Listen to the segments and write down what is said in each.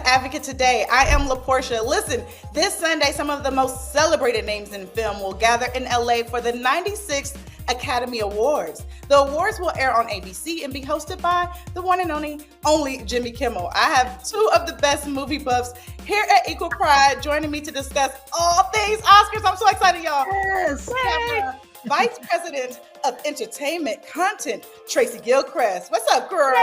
Advocate Today. I am Laporsche. Listen, this Sunday, some of the most celebrated names in film will gather in LA for the 96th Academy Awards. The awards will air on ABC and be hosted by the one and only Jimmy Kimmel. I have two of the best movie buffs here at Equal Pride joining me to discuss all things Oscars. I'm so excited, y'all. Yes. We have Vice President of Entertainment Content, Tracy Gilchrist. What's up, girl?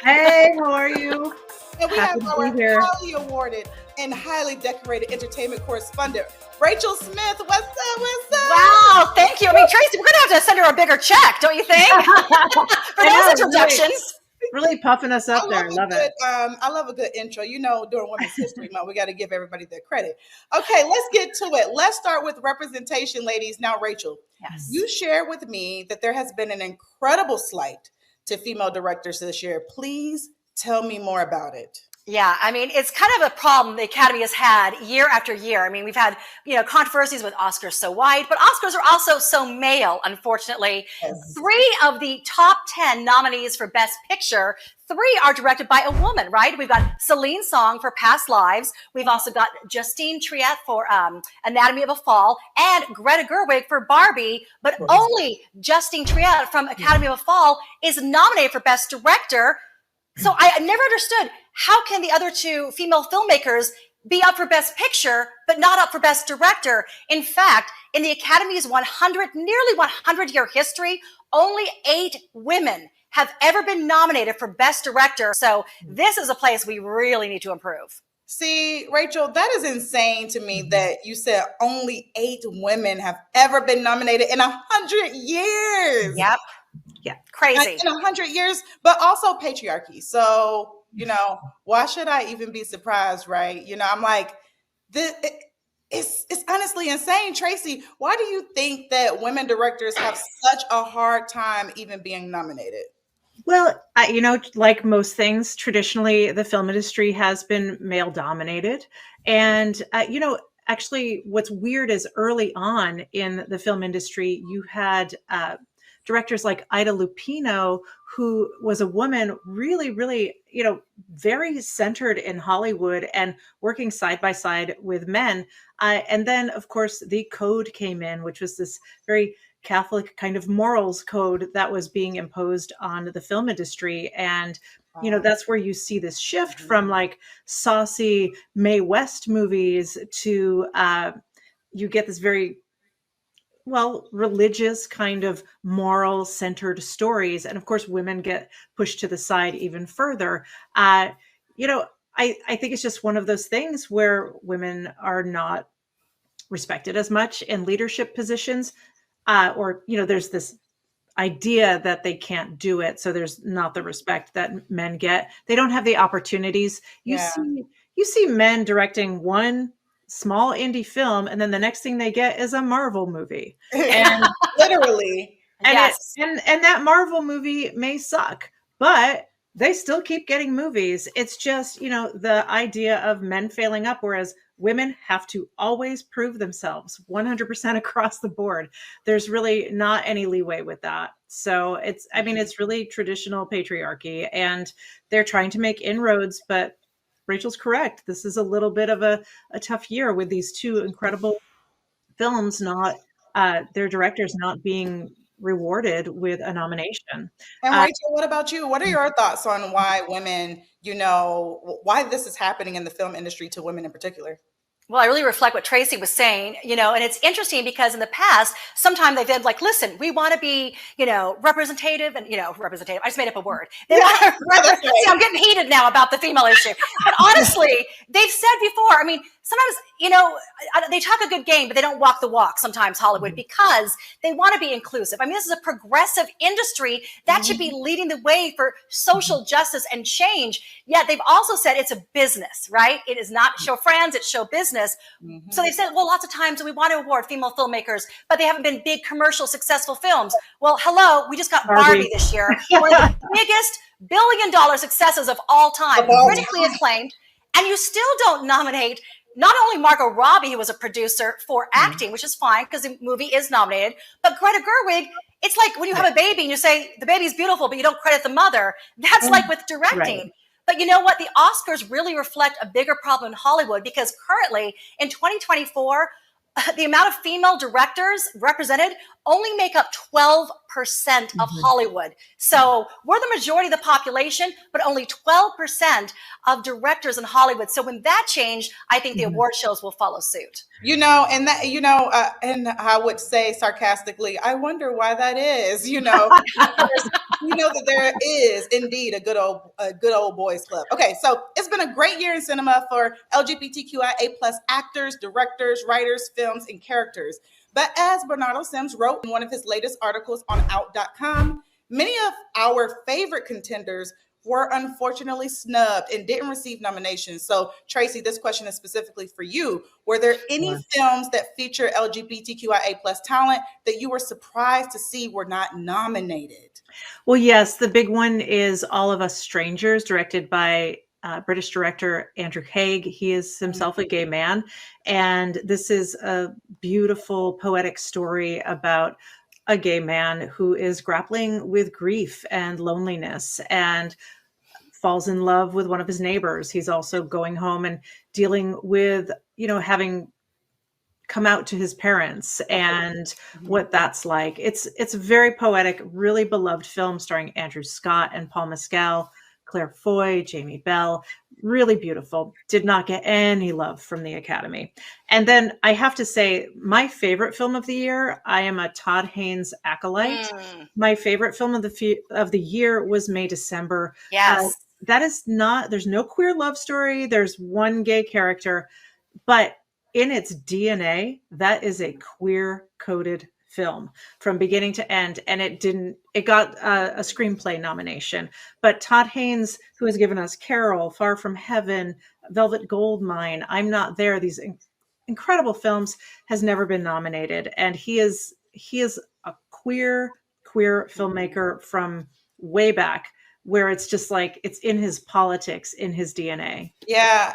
Hey, how are you? And we have our highly awarded and highly decorated entertainment correspondent, Rachel Smith. What's up? What's up? Wow, thank you. I mean, Tracy, we're going to have to send her a bigger check, don't you think? For those introductions. Really puffing us up there. Love it. I love a good intro. You know, during Women's History Month, we got to give everybody their credit. Okay, let's get to it. Let's start with representation, ladies. Now, Rachel, yes, you shared with me that there has been an incredible slate to female directors this year. Please tell me more about it. Yeah, I mean, it's kind of a problem the Academy has had year after year. I mean, we've had, controversies with Oscars so white, but Oscars are also so male, unfortunately. Yes. 3 of the top 10 nominees for Best Picture, 3 are directed by a woman, right? We've got Celine Song for Past Lives. We've also got Justine Triet for Anatomy of a Fall and Greta Gerwig for Barbie, but only Justine Triet from Academy of a Fall is nominated for Best Director. So I never understood, how can the other 2 female filmmakers be up for Best Picture, but not up for Best Director? In fact, in the Academy's nearly 100-year history, only 8 women have ever been nominated for Best Director. So this is a place we really need to improve. See, Rachel, that is insane to me that you said only 8 women have ever been nominated in 100 years. Yep. Yeah, crazy. In 100 years, but also patriarchy. So, why should I even be surprised, right? I'm like, it's honestly insane. Tracy, why do you think that women directors have such a hard time even being nominated? Well, like most things, traditionally, the film industry has been male dominated. And, actually, what's weird is early on in the film industry, you had directors like Ida Lupino, who was a woman really, really, very centered in Hollywood and working side by side with men. And then, of course, the code came in, which was this very Catholic kind of morals code that was being imposed on the film industry. And, that's where you see this shift from like saucy Mae West movies to you get this very religious kind of moral centered stories. And of course, women get pushed to the side even further. I think it's just one of those things where women are not respected as much in leadership positions. There's this idea that they can't do it. So there's not the respect that men get. They don't have the opportunities. You see men directing one small indie film, and then the next thing they get is a Marvel movie. And literally. And yes. And that Marvel movie may suck, but they still keep getting movies. It's just, the idea of men failing up, whereas women have to always prove themselves 100% across the board. There's really not any leeway with that. So it's really traditional patriarchy, and they're trying to make inroads, but Rachel's correct. This is a little bit of a tough year with these 2 incredible films, their directors not being rewarded with a nomination. And Rachel, what about you? What are your thoughts on why women, why this is happening in the film industry to women in particular? Well, I really reflect what Tracy was saying, and it's interesting because in the past, sometimes they've been like, listen, we want to be, representative and, representative. I just made up a word. See, I'm getting heated now about the female issue. But honestly, they've said before, sometimes, they talk a good game, but they don't walk the walk sometimes, Hollywood, because they want to be inclusive. This is a progressive industry that should be leading the way for social justice and change. Yet they've also said it's a business, right? It is not show friends, it's show business. So they've said, well, lots of times we want to award female filmmakers, but they haven't been big commercial successful films. Well, hello, we just got Barbie this year. One of the biggest billion-dollar successes of all time, critically acclaimed. And you still don't nominate not only Margot Robbie, who was a producer for acting, which is fine because the movie is nominated, but Greta Gerwig, it's like when you have a baby and you say the baby's beautiful, but you don't credit the mother. That's like with directing. Right. But you know what? The Oscars really reflect a bigger problem in Hollywood because currently in 2024, the amount of female directors represented only make up 12% of Hollywood. So we're the majority of the population, but only 12% of directors in Hollywood. So when that changed, I think the award shows will follow suit. And I would say sarcastically, I wonder why that is, because we know that there is indeed a good old boys club. Okay, so it's been a great year in cinema for LGBTQIA+ actors, directors, writers, films, and characters. But as Bernardo Sims wrote in one of his latest articles on out.com, many of our favorite contenders were unfortunately snubbed and didn't receive nominations. So, Tracy, this question is specifically for you. Were there any films that feature LGBTQIA+ talent that you were surprised to see were not nominated? Well, yes, the big one is All of Us Strangers, directed by British director Andrew Haigh. He is himself a gay man. And this is a beautiful, poetic story about a gay man who is grappling with grief and loneliness and falls in love with one of his neighbors. He's also going home and dealing with, having come out to his parents and what that's like. It's a very poetic, really beloved film starring Andrew Scott and Paul Mescal, Claire Foy, Jamie Bell. Really beautiful. Did not get any love from the Academy. And then I have to say, my favorite film of the year, I am a Todd Haynes acolyte. My favorite film of the year was May December. Yes. That is not, there's no queer love story. There's one gay character, but in its DNA, that is a queer coded film from beginning to end. And it got a screenplay nomination, but Todd Haynes, who has given us Carol, Far From Heaven, Velvet Goldmine, I'm Not There, these incredible films, has never been nominated. And he is a queer filmmaker from way back, where it's just like, it's in his politics, in his DNA. Yeah.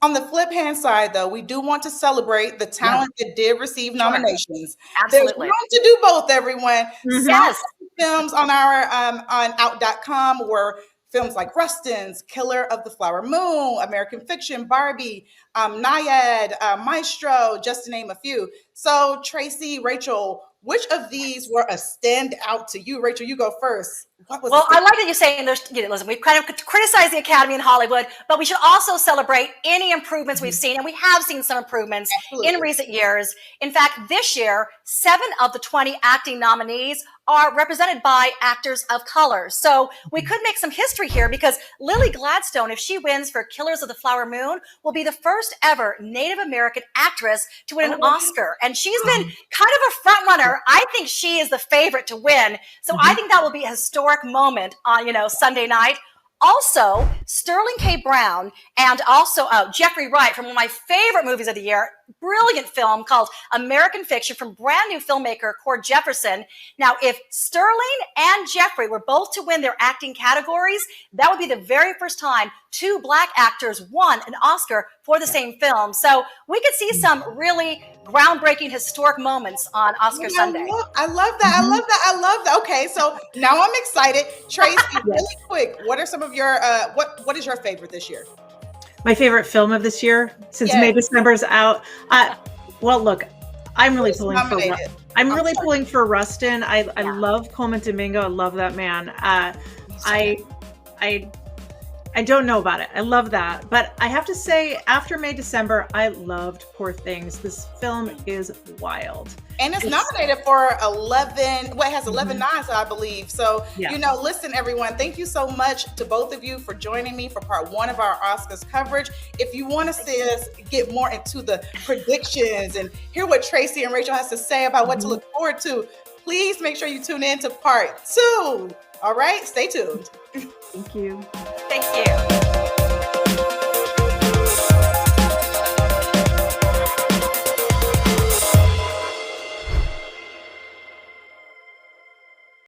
On the flip hand side, though, we do want to celebrate the talent that did receive nominations. Absolutely. There's room to do both, everyone. Yes. Films on our on out.com were films like Rustin's Killer of the Flower Moon, American Fiction, Barbie, Naiad, Maestro, just to name a few. So, Tracy, Rachel, which of these were a standout to you? Rachel, you go first. I like that you're saying listen, we've kind of criticized the Academy in Hollywood, but we should also celebrate any improvements we've seen. And we have seen some improvements in recent years. In fact, this year, 7 of the 20 acting nominees are represented by actors of color. So we could make some history here because Lily Gladstone, if she wins for Killers of the Flower Moon, will be the first ever Native American actress to win an Oscar. And she's been kind of a front runner. I think she is the favorite to win. So I think that will be a historic moment on, Sunday night. Also, Sterling K. Brown and also Jeffrey Wright from one of my favorite movies of the year, brilliant film called American Fiction from brand new filmmaker Cord Jefferson. Now, if Sterling and Jeffrey were both to win their acting categories, that would be the very first time 2 Black actors won an Oscar for the same film. So we could see some really groundbreaking historic moments on Oscar Sunday. I love that. Okay, so now I'm excited. Tracy, really quick, what are some of your what is your favorite this year? My favorite film of this year, since May December's out. Well, look, I'm really pulling for Rustin. I love Coleman Domingo. I love that man. I don't know about it. I love that. But I have to say, after May December, I loved Poor Things. This film is wild. And it's nominated for 11, it has 11 nods, I believe. So, listen, everyone, thank you so much to both of you for joining me for part 1 of our Oscars coverage. If you want to see us get more into the predictions and hear what Tracy and Rachel has to say about what to look forward to, please make sure you tune in to part 2. All right, stay tuned. Thank you. Thank you.